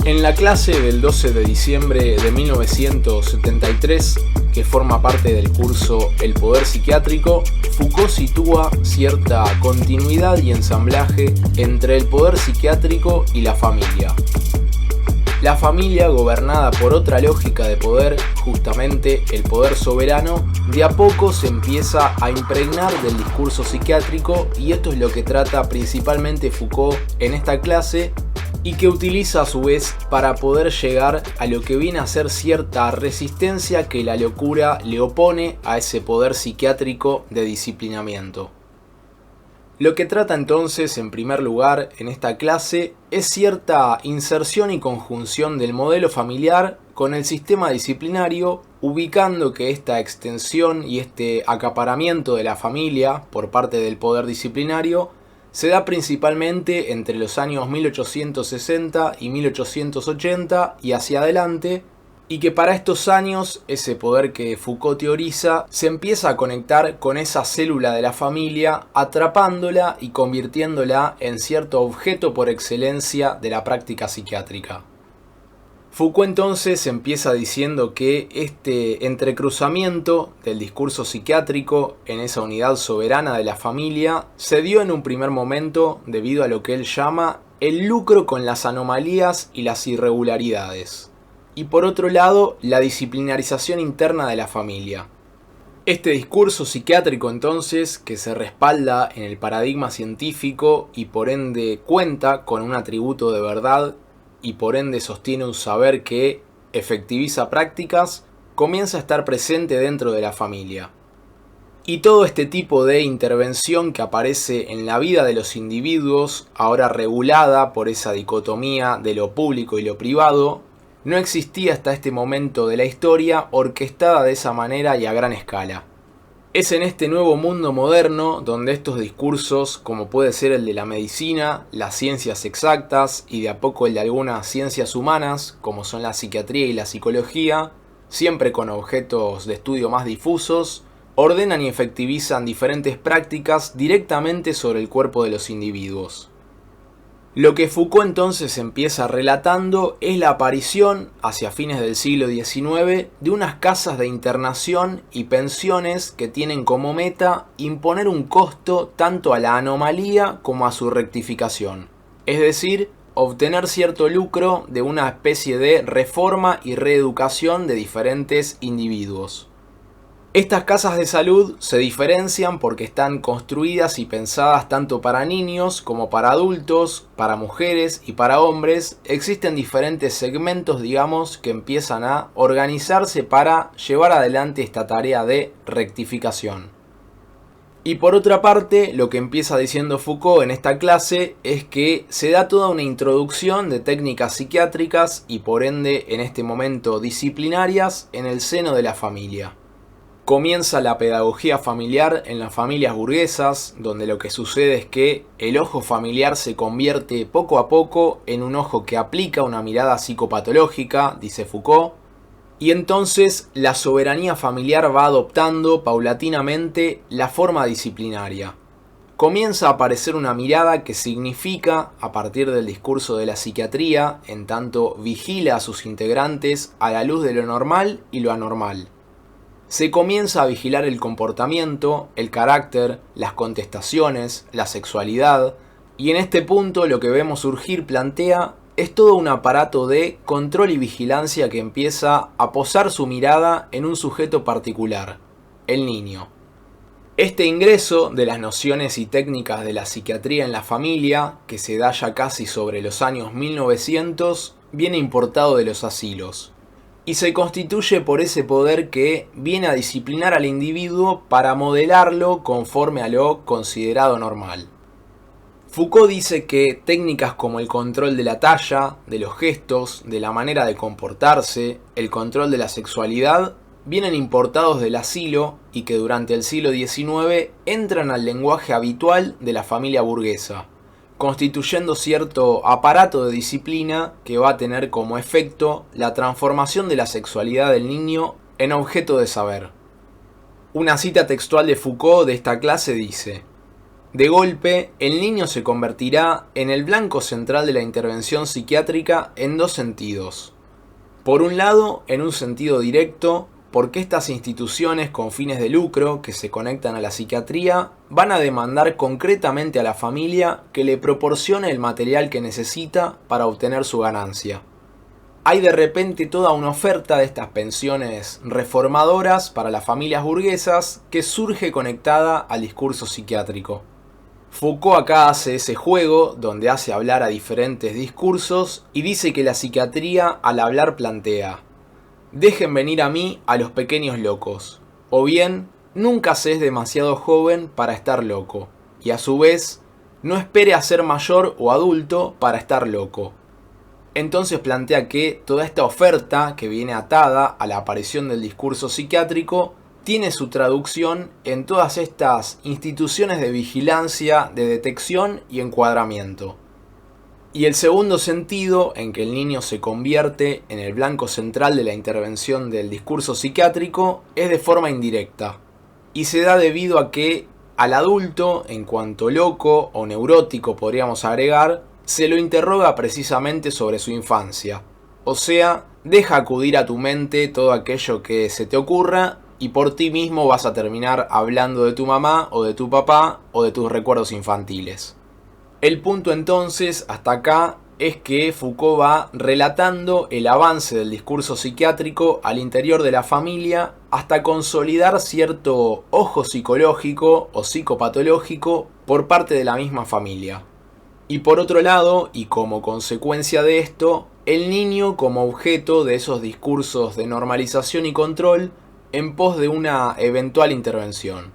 En la clase del 12 de diciembre de 1973, que forma parte del curso El poder psiquiátrico, Foucault sitúa cierta continuidad y ensamblaje entre el poder psiquiátrico y la familia. La familia, gobernada por otra lógica de poder, justamente el poder soberano, de a poco se empieza a impregnar del discurso psiquiátrico, y esto es lo que trata principalmente Foucault en esta clase, y que utiliza a su vez para poder llegar a lo que viene a ser cierta resistencia que la locura le opone a ese poder psiquiátrico de disciplinamiento. Lo que trata entonces, en primer lugar, en esta clase, es cierta inserción y conjunción del modelo familiar con el sistema disciplinario, ubicando que esta extensión y este acaparamiento de la familia por parte del poder disciplinario se da principalmente entre los años 1860 y 1880 y hacia adelante, y que para estos años ese poder que Foucault teoriza se empieza a conectar con esa célula de la familia, atrapándola y convirtiéndola en cierto objeto por excelencia de la práctica psiquiátrica. Foucault entonces empieza diciendo que este entrecruzamiento del discurso psiquiátrico en esa unidad soberana de la familia se dio en un primer momento debido a lo que él llama el lucro con las anomalías y las irregularidades, y por otro lado la disciplinarización interna de la familia. Este discurso psiquiátrico entonces, que se respalda en el paradigma científico y por ende cuenta con un atributo de verdad y por ende sostiene un saber que efectiviza prácticas, comienza a estar presente dentro de la familia. Y todo este tipo de intervención que aparece en la vida de los individuos, ahora regulada por esa dicotomía de lo público y lo privado, no existía hasta este momento de la historia orquestada de esa manera y a gran escala. Es en este nuevo mundo moderno donde estos discursos, como puede ser el de la medicina, las ciencias exactas y de a poco el de algunas ciencias humanas, como son la psiquiatría y la psicología, siempre con objetos de estudio más difusos, ordenan y efectivizan diferentes prácticas directamente sobre el cuerpo de los individuos. Lo que Foucault entonces empieza relatando es la aparición, hacia fines del siglo XIX, de unas casas de internación y pensiones que tienen como meta imponer un costo tanto a la anomalía como a su rectificación, es decir, obtener cierto lucro de una especie de reforma y reeducación de diferentes individuos. Estas casas de salud se diferencian porque están construidas y pensadas tanto para niños como para adultos, para mujeres y para hombres. Existen diferentes segmentos, digamos, que empiezan a organizarse para llevar adelante esta tarea de rectificación. Y por otra parte, lo que empieza diciendo Foucault en esta clase es que se da toda una introducción de técnicas psiquiátricas y por ende en este momento disciplinarias en el seno de la familia. Comienza la pedagogía familiar en las familias burguesas, donde lo que sucede es que el ojo familiar se convierte poco a poco en un ojo que aplica una mirada psicopatológica, dice Foucault, y entonces la soberanía familiar va adoptando paulatinamente la forma disciplinaria. Comienza a aparecer una mirada que significa, a partir del discurso de la psiquiatría, en tanto vigila a sus integrantes a la luz de lo normal y lo anormal. Se comienza a vigilar el comportamiento, el carácter, las contestaciones, la sexualidad, y en este punto lo que vemos surgir plantea es todo un aparato de control y vigilancia que empieza a posar su mirada en un sujeto particular, el niño. Este ingreso de las nociones y técnicas de la psiquiatría en la familia, que se da ya casi sobre los años 1900, viene importado de los asilos, y se constituye por ese poder que viene a disciplinar al individuo para modelarlo conforme a lo considerado normal. Foucault dice que técnicas como el control de la talla, de los gestos, de la manera de comportarse, el control de la sexualidad, vienen importados del asilo y que durante el siglo XIX entran al lenguaje habitual de la familia burguesa, constituyendo cierto aparato de disciplina que va a tener como efecto la transformación de la sexualidad del niño en objeto de saber. Una cita textual de Foucault de esta clase dice: De golpe, el niño se convertirá en el blanco central de la intervención psiquiátrica en dos sentidos. Por un lado, en un sentido directo, porque estas instituciones con fines de lucro que se conectan a la psiquiatría van a demandar concretamente a la familia que le proporcione el material que necesita para obtener su ganancia. Hay de repente toda una oferta de estas pensiones reformadoras para las familias burguesas que surge conectada al discurso psiquiátrico. Foucault acá hace ese juego donde hace hablar a diferentes discursos y dice que la psiquiatría al hablar plantea: dejen venir a mí a los pequeños locos, o bien, nunca se es demasiado joven para estar loco, y a su vez, no espere a ser mayor o adulto para estar loco. Entonces plantea que toda esta oferta que viene atada a la aparición del discurso psiquiátrico tiene su traducción en todas estas instituciones de vigilancia, de detección y encuadramiento. Y el segundo sentido en que el niño se convierte en el blanco central de la intervención del discurso psiquiátrico es de forma indirecta, y se da debido a que al adulto, en cuanto loco o neurótico podríamos agregar, se lo interroga precisamente sobre su infancia. O sea, deja acudir a tu mente todo aquello que se te ocurra y por ti mismo vas a terminar hablando de tu mamá o de tu papá o de tus recuerdos infantiles. El punto entonces, hasta acá, es que Foucault va relatando el avance del discurso psiquiátrico al interior de la familia hasta consolidar cierto ojo psicológico o psicopatológico por parte de la misma familia. Y por otro lado, y como consecuencia de esto, el niño como objeto de esos discursos de normalización y control en pos de una eventual intervención.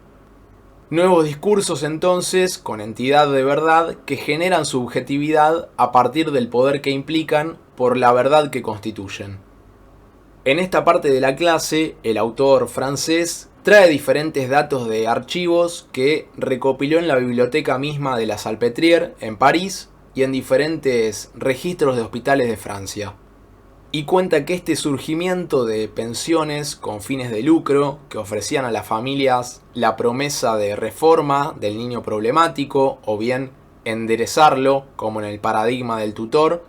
Nuevos discursos entonces, con entidad de verdad, que generan subjetividad a partir del poder que implican por la verdad que constituyen. En esta parte de la clase, el autor francés trae diferentes datos de archivos que recopiló en la biblioteca misma de la Salpêtrière, en París, y en diferentes registros de hospitales de Francia. Y cuenta que este surgimiento de pensiones con fines de lucro que ofrecían a las familias la promesa de reforma del niño problemático o bien enderezarlo, como en el paradigma del tutor,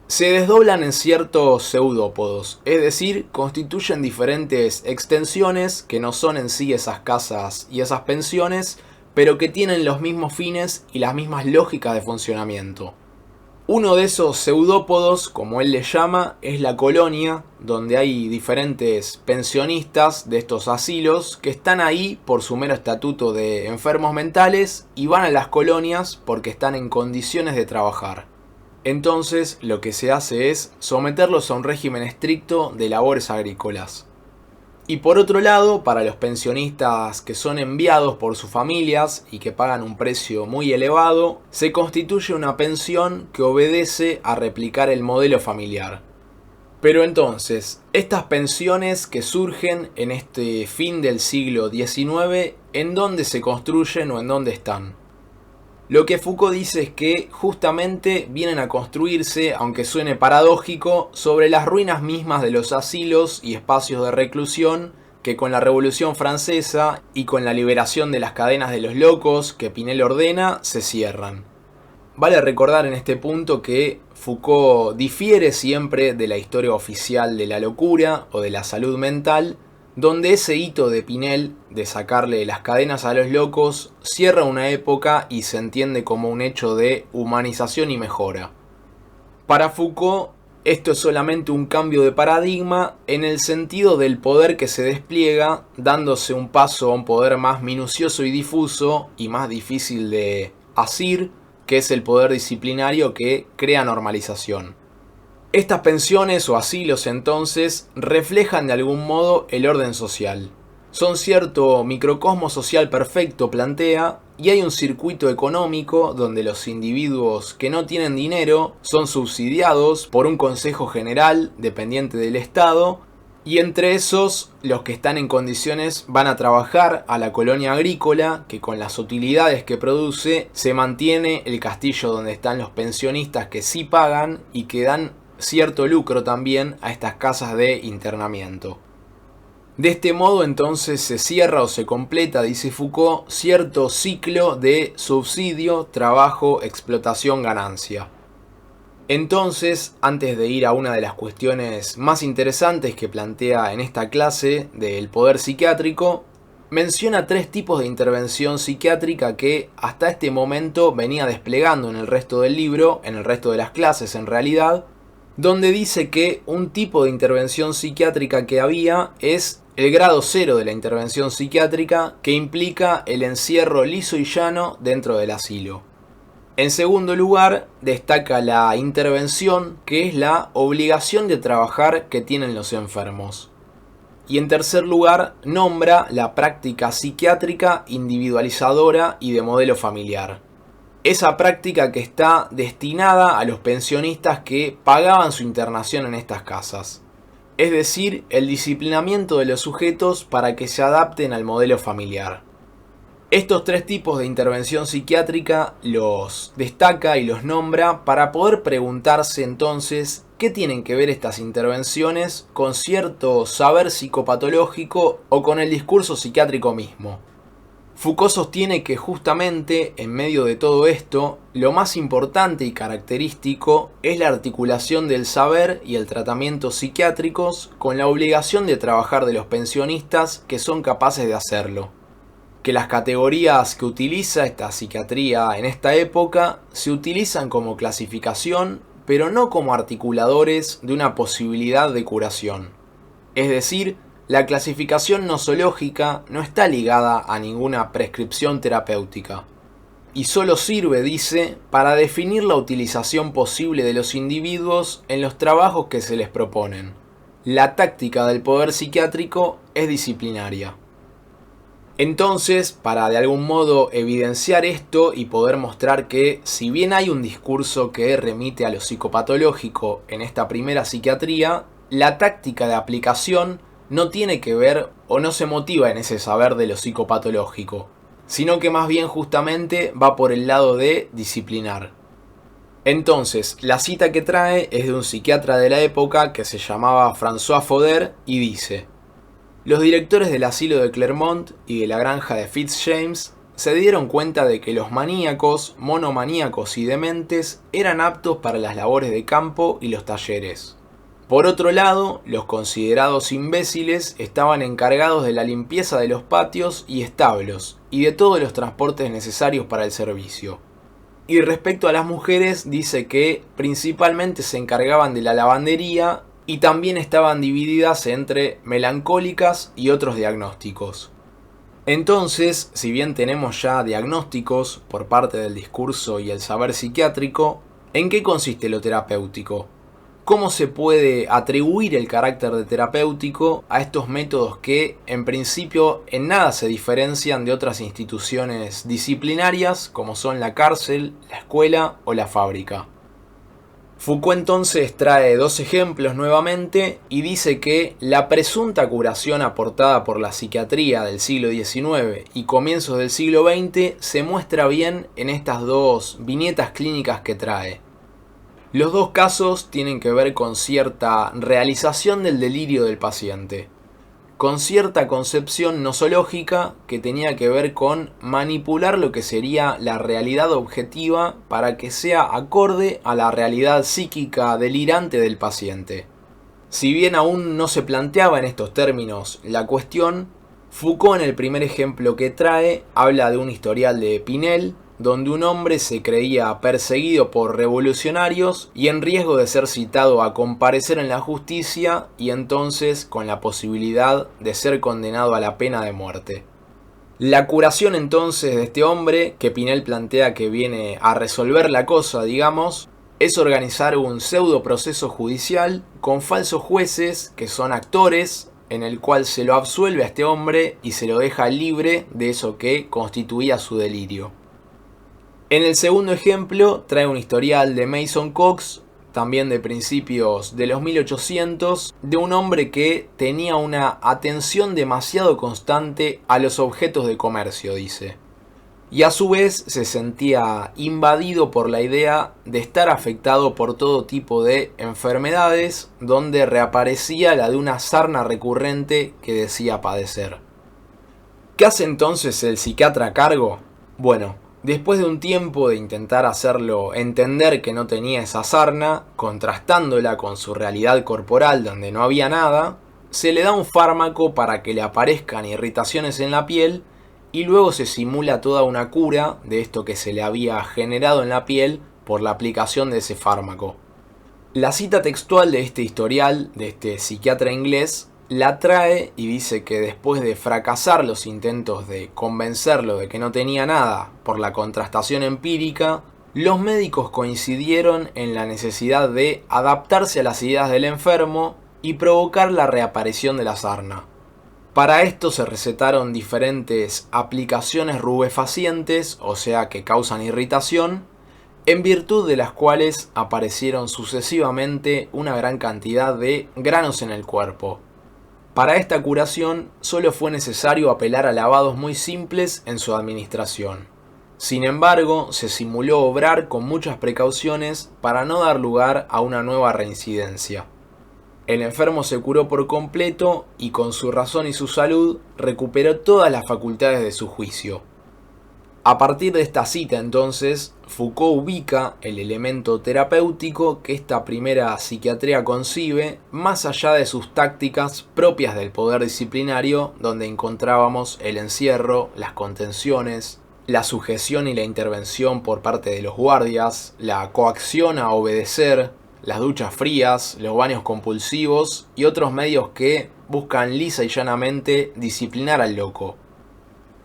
se desdoblan en ciertos pseudópodos, es decir, constituyen diferentes extensiones que no son en sí esas casas y esas pensiones, pero que tienen los mismos fines y las mismas lógicas de funcionamiento. Uno de esos pseudópodos, como él le llama, es la colonia, donde hay diferentes pensionistas de estos asilos que están ahí por su mero estatuto de enfermos mentales y van a las colonias porque están en condiciones de trabajar. Entonces lo que se hace es someterlos a un régimen estricto de labores agrícolas. Y por otro lado, para los pensionistas que son enviados por sus familias y que pagan un precio muy elevado, se constituye una pensión que obedece a replicar el modelo familiar. Pero entonces, estas pensiones que surgen en este fin del siglo XIX, ¿en dónde se construyen o en dónde están? Lo que Foucault dice es que justamente vienen a construirse, aunque suene paradójico, sobre las ruinas mismas de los asilos y espacios de reclusión que con la Revolución Francesa y con la liberación de las cadenas de los locos que Pinel ordena, se cierran. Vale recordar en este punto que Foucault difiere siempre de la historia oficial de la locura o de la salud mental, donde ese hito de Pinel de sacarle las cadenas a los locos cierra una época y se entiende como un hecho de humanización y mejora. Para Foucault, esto es solamente un cambio de paradigma en el sentido del poder que se despliega, dándose un paso a un poder más minucioso y difuso y más difícil de asir, que es el poder disciplinario que crea normalización. Estas pensiones o asilos entonces reflejan de algún modo el orden social. Son cierto microcosmo social perfecto, plantea, y hay un circuito económico donde los individuos que no tienen dinero son subsidiados por un consejo general dependiente del Estado, y entre esos los que están en condiciones van a trabajar a la colonia agrícola que con las utilidades que produce se mantiene el castillo donde están los pensionistas que sí pagan y que dan cierto lucro también a estas casas de internamiento. De este modo entonces se cierra o se completa, dice Foucault, cierto ciclo de subsidio, trabajo, explotación, ganancia. Entonces, antes de ir a una de las cuestiones más interesantes que plantea en esta clase del poder psiquiátrico, menciona 3 tipos de intervención psiquiátrica que hasta este momento venía desplegando en el resto del libro, en el resto de las clases en realidad, donde dice que un tipo de intervención psiquiátrica que había es el grado 0 de la intervención psiquiátrica, que implica el encierro liso y llano dentro del asilo. En segundo lugar, destaca la intervención, que es la obligación de trabajar que tienen los enfermos. Y en tercer lugar, nombra la práctica psiquiátrica individualizadora y de modelo familiar. Esa práctica que está destinada a los pensionistas que pagaban su internación en estas casas. Es decir, el disciplinamiento de los sujetos para que se adapten al modelo familiar. Estos 3 tipos de intervención psiquiátrica los destaca y los nombra para poder preguntarse entonces qué tienen que ver estas intervenciones con cierto saber psicopatológico o con el discurso psiquiátrico mismo. Foucault sostiene que justamente en medio de todo esto, lo más importante y característico es la articulación del saber y el tratamiento psiquiátricos con la obligación de trabajar de los pensionistas que son capaces de hacerlo. Que las categorías que utiliza esta psiquiatría en esta época se utilizan como clasificación, pero no como articuladores de una posibilidad de curación. Es decir, la clasificación nosológica no está ligada a ninguna prescripción terapéutica y solo sirve, dice, para definir la utilización posible de los individuos en los trabajos que se les proponen. La táctica del poder psiquiátrico es disciplinaria. Entonces, para de algún modo evidenciar esto y poder mostrar que si bien hay un discurso que remite a lo psicopatológico en esta primera psiquiatría, la táctica de aplicación no tiene que ver o no se motiva en ese saber de lo psicopatológico, sino que más bien justamente va por el lado de disciplinar. Entonces, la cita que trae es de un psiquiatra de la época que se llamaba François Fodor y dice: los directores del asilo de Clermont y de la granja de Fitzjames se dieron cuenta de que los maníacos, monomaníacos y dementes eran aptos para las labores de campo y los talleres. Por otro lado, los considerados imbéciles estaban encargados de la limpieza de los patios y establos y de todos los transportes necesarios para el servicio. Y respecto a las mujeres, dice que principalmente se encargaban de la lavandería y también estaban divididas entre melancólicas y otros diagnósticos. Entonces, si bien tenemos ya diagnósticos por parte del discurso y el saber psiquiátrico, ¿en qué consiste lo terapéutico? ¿Cómo se puede atribuir el carácter de terapéutico a estos métodos que, en principio, en nada se diferencian de otras instituciones disciplinarias como son la cárcel, la escuela o la fábrica? Foucault entonces trae 2 ejemplos nuevamente y dice que la presunta curación aportada por la psiquiatría del siglo XIX y comienzos del siglo XX se muestra bien en estas 2 viñetas clínicas que trae. Los 2 casos tienen que ver con cierta realización del delirio del paciente, con cierta concepción nosológica que tenía que ver con manipular lo que sería la realidad objetiva para que sea acorde a la realidad psíquica delirante del paciente. Si bien aún no se planteaba en estos términos la cuestión, Foucault en el primer ejemplo que trae habla de un historial de Pinel, donde un hombre se creía perseguido por revolucionarios y en riesgo de ser citado a comparecer en la justicia y entonces con la posibilidad de ser condenado a la pena de muerte. La curación entonces de este hombre, que Pinel plantea que viene a resolver la cosa, digamos, es organizar un pseudo proceso judicial con falsos jueces que son actores, en el cual se lo absuelve a este hombre y se lo deja libre de eso que constituía su delirio. En el segundo ejemplo trae un historial de Mason Cox, también de principios de los 1800, de un hombre que tenía una atención demasiado constante a los objetos de comercio, dice. y a su vez se sentía invadido por la idea de estar afectado por todo tipo de enfermedades, donde reaparecía la de una sarna recurrente que decía padecer. ¿Qué hace entonces el psiquiatra a cargo? Bueno, después de un tiempo de intentar hacerlo entender que no tenía esa sarna, contrastándola con su realidad corporal donde no había nada, se le da un fármaco para que le aparezcan irritaciones en la piel y luego se simula toda una cura de esto que se le había generado en la piel por la aplicación de ese fármaco. La cita textual de este historial, de este psiquiatra inglés, la trae y dice que después de fracasar los intentos de convencerlo de que no tenía nada por la contrastación empírica, los médicos coincidieron en la necesidad de adaptarse a las ideas del enfermo y provocar la reaparición de la sarna. Para esto se recetaron diferentes aplicaciones rubefacientes, o sea que causan irritación, en virtud de las cuales aparecieron sucesivamente una gran cantidad de granos en el cuerpo. Para esta curación solo fue necesario apelar a lavados muy simples en su administración. Sin embargo, se simuló obrar con muchas precauciones para no dar lugar a una nueva reincidencia. El enfermo se curó por completo y con su razón y su salud recuperó todas las facultades de su juicio. A partir de esta cita entonces, Foucault ubica el elemento terapéutico que esta primera psiquiatría concibe más allá de sus tácticas propias del poder disciplinario, donde encontrábamos el encierro, las contenciones, la sujeción y la intervención por parte de los guardias, la coacción a obedecer, las duchas frías, los baños compulsivos y otros medios que buscan lisa y llanamente disciplinar al loco.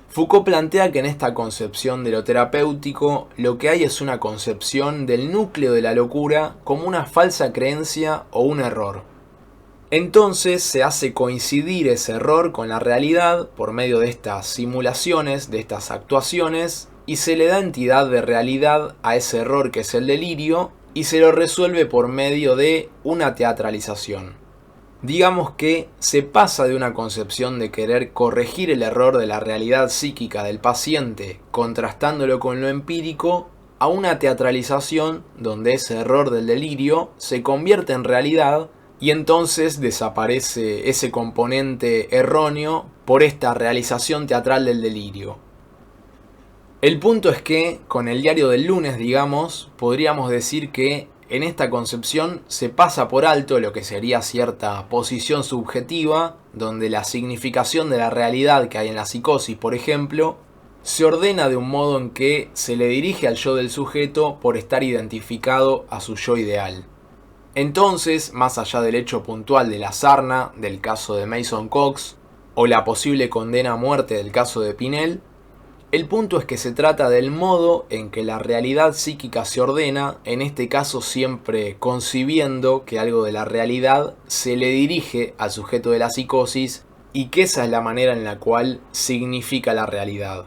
Foucault plantea que en esta concepción de lo terapéutico lo que hay es una concepción del núcleo de la locura como una falsa creencia o un error. Entonces se hace coincidir ese error con la realidad por medio de estas simulaciones, de estas actuaciones, y se le da entidad de realidad a ese error que es el delirio y se lo resuelve por medio de una teatralización. Digamos que se pasa de una concepción de querer corregir el error de la realidad psíquica del paciente, contrastándolo con lo empírico, a una teatralización donde ese error del delirio se convierte en realidad y entonces desaparece ese componente erróneo por esta realización teatral del delirio. El punto es que, con el diario del lunes, digamos, podríamos decir que en esta concepción se pasa por alto lo que sería cierta posición subjetiva, donde la significación de la realidad que hay en la psicosis, por ejemplo, se ordena de un modo en que se le dirige al yo del sujeto por estar identificado a su yo ideal. Entonces, más allá del hecho puntual de la sarna, del caso de Mason Cox, o la posible condena a muerte del caso de Pinel, el punto es que se trata del modo en que la realidad psíquica se ordena, en este caso siempre concibiendo que algo de la realidad se le dirige al sujeto de la psicosis y que esa es la manera en la cual significa la realidad.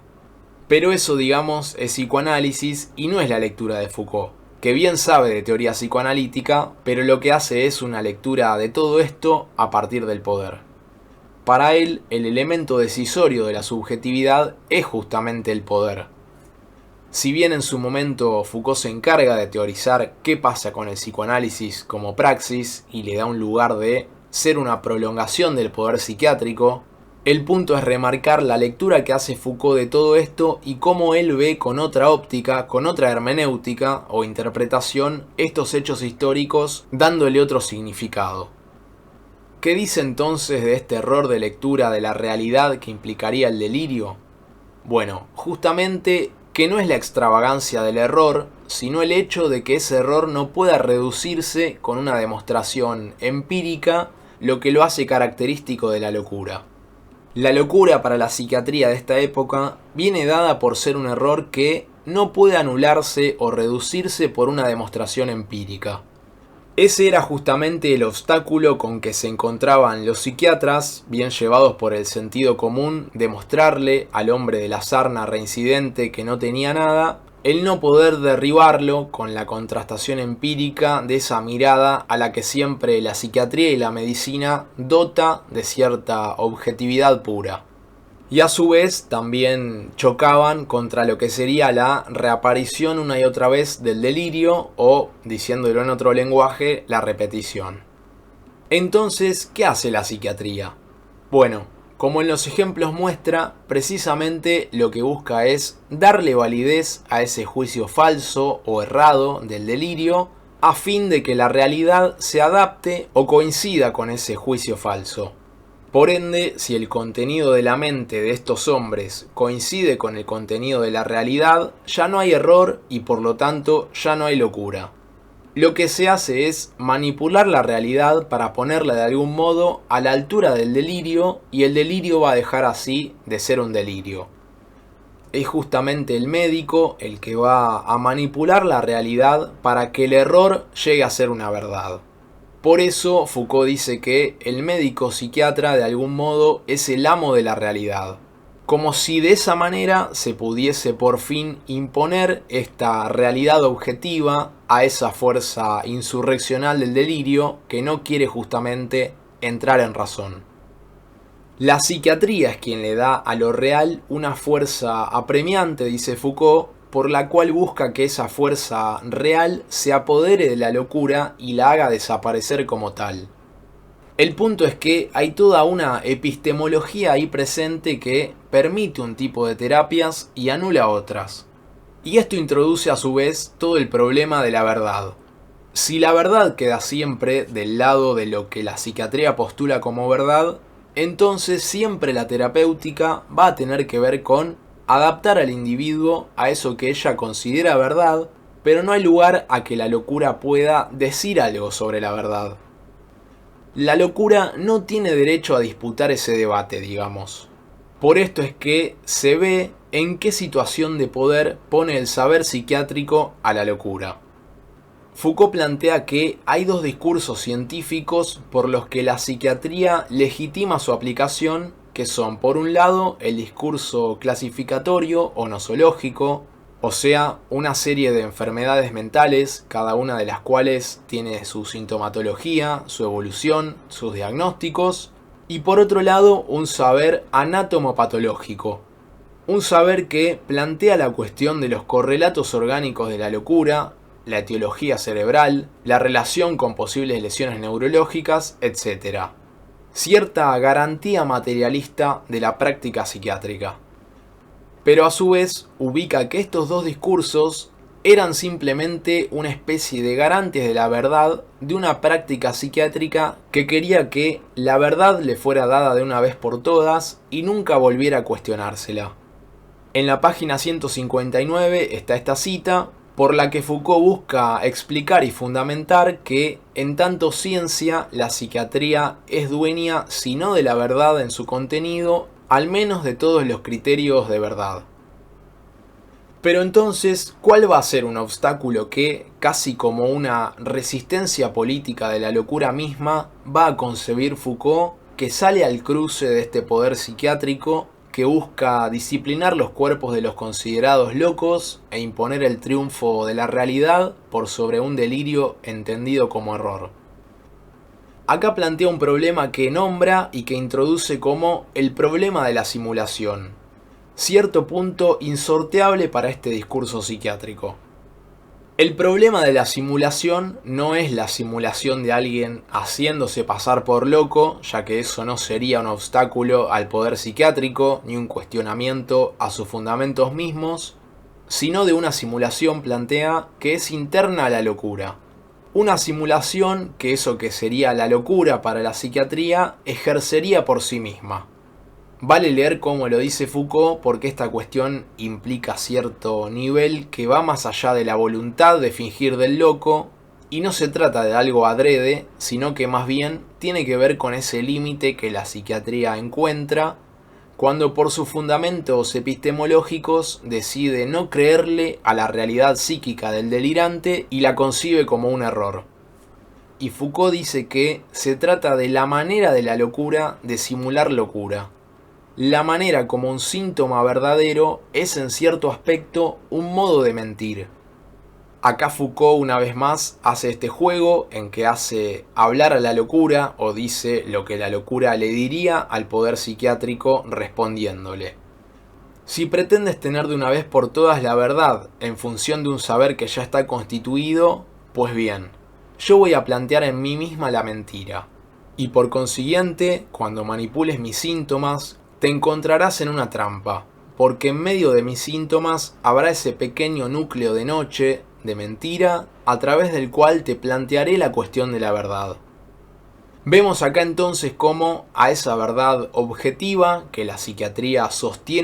Pero eso, digamos, es psicoanálisis y no es la lectura de Foucault, que bien sabe de teoría psicoanalítica, pero lo que hace es una lectura de todo esto a partir del poder. Para él, el elemento decisorio de la subjetividad es justamente el poder. Si bien en su momento Foucault se encarga de teorizar qué pasa con el psicoanálisis como praxis y le da un lugar de ser una prolongación del poder psiquiátrico, el punto es remarcar la lectura que hace Foucault de todo esto y cómo él ve con otra óptica, con otra hermenéutica o interpretación estos hechos históricos dándole otro significado. ¿Qué dice entonces de este error de lectura de la realidad que implicaría el delirio? Bueno, justamente que no es la extravagancia del error, sino el hecho de que ese error no pueda reducirse con una demostración empírica, lo que lo hace característico de la locura. La locura para la psiquiatría de esta época viene dada por ser un error que no puede anularse o reducirse por una demostración empírica. Ese era justamente el obstáculo con que se encontraban los psiquiatras, bien llevados por el sentido común de mostrarle al hombre de la sarna reincidente que no tenía nada, el no poder derribarlo con la contrastación empírica de esa mirada a la que siempre la psiquiatría y la medicina dota de cierta objetividad pura. Y a su vez también chocaban contra lo que sería la reaparición una y otra vez del delirio o, diciéndolo en otro lenguaje, la repetición. Entonces, ¿qué hace la psiquiatría? Bueno, como en los ejemplos muestra, precisamente lo que busca es darle validez a ese juicio falso o errado del delirio a fin de que la realidad se adapte o coincida con ese juicio falso. Por ende, si el contenido de la mente de estos hombres coincide con el contenido de la realidad, ya no hay error y por lo tanto ya no hay locura. Lo que se hace es manipular la realidad para ponerla de algún modo a la altura del delirio y el delirio va a dejar así de ser un delirio. Es justamente el médico el que va a manipular la realidad para que el error llegue a ser una verdad. Por eso Foucault dice que el médico psiquiatra de algún modo es el amo de la realidad. Como si de esa manera se pudiese por fin imponer esta realidad objetiva a esa fuerza insurreccional del delirio que no quiere justamente entrar en razón. La psiquiatría es quien le da a lo real una fuerza apremiante, dice Foucault, por la cual busca que esa fuerza real se apodere de la locura y la haga desaparecer como tal. El punto es que hay toda una epistemología ahí presente que permite un tipo de terapias y anula otras. Y esto introduce a su vez todo el problema de la verdad. Si la verdad queda siempre del lado de lo que la psiquiatría postula como verdad, entonces siempre la terapéutica va a tener que ver con adaptar al individuo a eso que ella considera verdad, pero no hay lugar a que la locura pueda decir algo sobre la verdad. La locura no tiene derecho a disputar ese debate, digamos. Por esto es que se ve en qué situación de poder pone el saber psiquiátrico a la locura. Foucault plantea que hay dos discursos científicos por los que la psiquiatría legitima su aplicación, que son, por un lado, el discurso clasificatorio o nosológico, o sea, una serie de enfermedades mentales, cada una de las cuales tiene su sintomatología, su evolución, sus diagnósticos, y por otro lado, un saber anatomopatológico, un saber que plantea la cuestión de los correlatos orgánicos de la locura, la etiología cerebral, la relación con posibles lesiones neurológicas, etc. Cierta garantía materialista de la práctica psiquiátrica. Pero a su vez ubica que estos dos discursos eran simplemente una especie de garantes de la verdad de una práctica psiquiátrica que quería que la verdad le fuera dada de una vez por todas y nunca volviera a cuestionársela. En la página 159 está esta cita, por la que Foucault busca explicar y fundamentar que, en tanto ciencia, la psiquiatría es dueña, si no de la verdad en su contenido, al menos de todos los criterios de verdad. Pero entonces, ¿cuál va a ser un obstáculo que, casi como una resistencia política de la locura misma, va a concebir Foucault, que sale al cruce de este poder psiquiátrico que busca disciplinar los cuerpos de los considerados locos e imponer el triunfo de la realidad por sobre un delirio entendido como error? Acá plantea un problema que nombra y que introduce como el problema de la simulación, cierto punto insorteable para este discurso psiquiátrico. El problema de la simulación no es la simulación de alguien haciéndose pasar por loco, ya que eso no sería un obstáculo al poder psiquiátrico ni un cuestionamiento a sus fundamentos mismos, sino de una simulación, plantea, que es interna a la locura. Una simulación que eso que sería la locura para la psiquiatría ejercería por sí misma. Vale leer cómo lo dice Foucault porque esta cuestión implica cierto nivel que va más allá de la voluntad de fingir del loco y no se trata de algo adrede, sino que más bien tiene que ver con ese límite que la psiquiatría encuentra cuando por sus fundamentos epistemológicos decide no creerle a la realidad psíquica del delirante y la concibe como un error. Y Foucault dice que se trata de la manera de la locura de simular locura. La manera como un síntoma verdadero es en cierto aspecto un modo de mentir. Acá Foucault una vez más hace este juego en que hace hablar a la locura o dice lo que la locura le diría al poder psiquiátrico respondiéndole. Si pretendes tener de una vez por todas la verdad en función de un saber que ya está constituido, pues bien, yo voy a plantear en mí misma la mentira. Y por consiguiente, cuando manipules mis síntomas, te encontrarás en una trampa, porque en medio de mis síntomas habrá ese pequeño núcleo de noche, de mentira, a través del cual te plantearé la cuestión de la verdad. Vemos acá entonces cómo a esa verdad objetiva que la psiquiatría sostiene